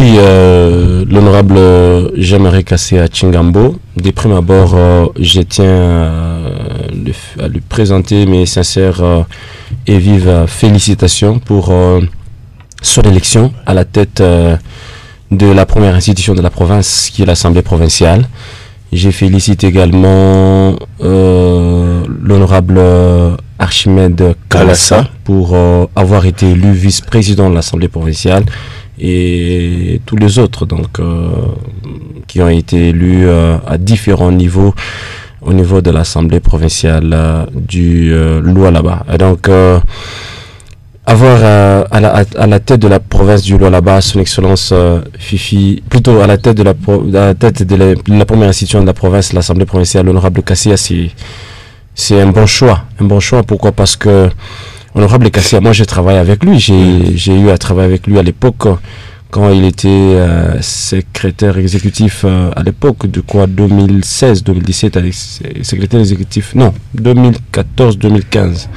Oui, l'honorable Jean-Marie Kassé à Chingambo. De prime abord, je tiens à lui présenter mes sincères et vives félicitations pour son élection à la tête de la première institution de la province, qui est l'Assemblée provinciale. Je félicite également l'honorable Archimède Kalassa pour avoir été élu vice-président de l'Assemblée provinciale, et tous les autres qui ont été élus à différents niveaux au niveau de l'Assemblée provinciale du Lualaba. Et donc, avoir à la tête de la province du Lualaba son excellence Fifi, plutôt à la tête de la première institution de la province, l'Assemblée provinciale, l'honorable Kassia, c'est un bon choix. Un bon choix, pourquoi? Parce que honorable Kassia, moi j'ai travaillé avec lui, j'ai eu à travailler avec lui à l'époque quand il était secrétaire exécutif à l'époque de 2016-2017, secrétaire exécutif, non, 2014-2015.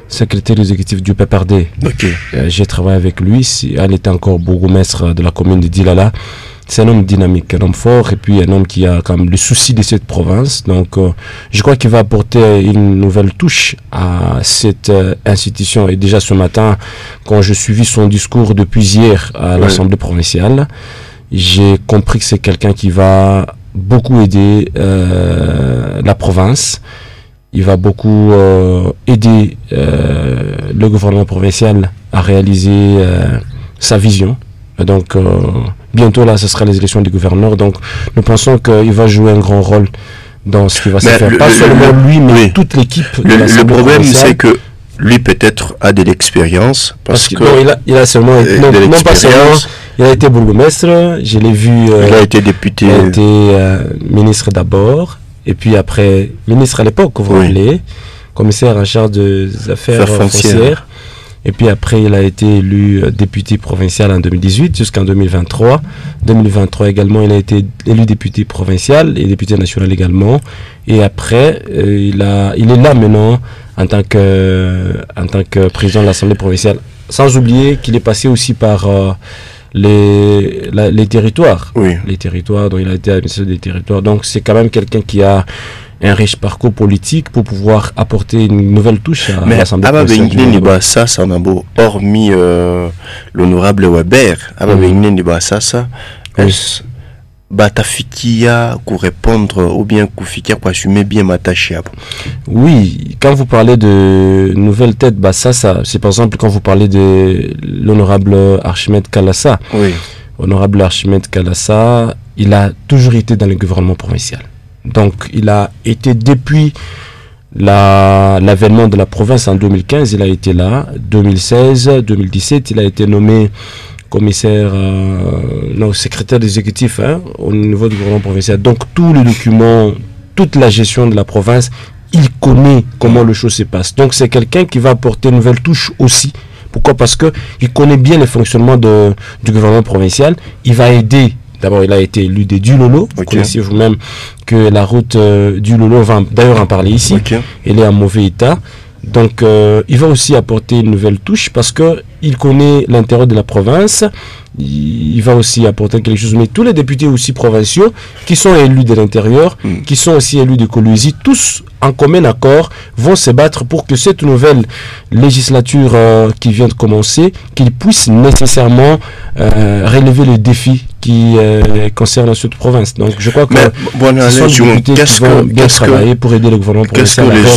Secrétaire exécutif du PPRD. Okay. J'ai travaillé avec lui. Elle était encore bourgmestre de la commune de Dilala. C'est un homme dynamique, un homme fort, et puis un homme qui a quand même le souci de cette province. Donc, je crois qu'il va apporter une nouvelle touche à cette institution. Et déjà ce matin, quand je suivis son discours depuis hier à l'Assemblée provinciale, j'ai compris que c'est quelqu'un qui va beaucoup aider la province. Il va beaucoup aider le gouvernement provincial à réaliser sa vision. Et donc, bientôt, là, ce sera les élections du gouverneur. Donc, nous pensons qu'il va jouer un grand rôle dans ce qui va se faire. Pas seulement lui, mais toute l'équipe. Le problème, c'est que lui, peut-être, a de l'expérience. Parce que il a seulement... Non, pas seulement. Il a été bourgmestre. Je l'ai vu... il a été député. Il a été ministre d'abord. Et puis après, ministre à l'époque, vous vous rappelez, commissaire en charge des affaires foncières. Et puis après, il a été élu député provincial en 2018 jusqu'en 2023. 2023 également, il a été élu député provincial et député national également. Et après, il est là maintenant en tant que président de l'Assemblée provinciale. Sans oublier qu'il est passé aussi par... les territoires. Oui. Les territoires, dont il a été administrateur des territoires. Donc, c'est quand même quelqu'un qui a un riche parcours politique pour pouvoir apporter une nouvelle touche à l'Assemblée provinciale. Ça, hormis l'honorable Weber, Batafikia pour répondre ou bien Koufikia pour assumer bien ma tâche. Oui, quand vous parlez de nouvelle tête, c'est par exemple quand vous parlez de l'honorable Archimède Kalassa. Oui. Honorable Archimède Kalassa, il a toujours été dans le gouvernement provincial. Donc, il a été depuis l'avènement de la province en 2015, il a été là. 2016, 2017, il a été nommé commissaire, secrétaire exécutif au niveau du gouvernement provincial. Donc, tous les documents, toute la gestion de la province, il connaît comment les choses se passent. Donc, c'est quelqu'un qui va apporter une nouvelle touche aussi. Pourquoi? Parce qu'il connaît bien le fonctionnement du gouvernement provincial. Il va aider. D'abord, il a été élu de Dulolo. Vous connaissez vous-même que la route Dulolo, on va d'ailleurs en parler ici. Elle est en mauvais état. Donc, il va aussi apporter une nouvelle touche parce qu'il connaît l'intérieur de la province. Il va aussi apporter quelque chose. Mais tous les députés aussi provinciaux qui sont élus de l'intérieur, qui sont aussi élus de Colosie, tous en commun accord vont se battre pour que cette nouvelle législature qui vient de commencer, qu'ils puissent nécessairement relever les défis qui concernent cette province. Donc, je crois que ce sont les députés qui vont bien travailler pour aider le gouvernement provincial à réaliser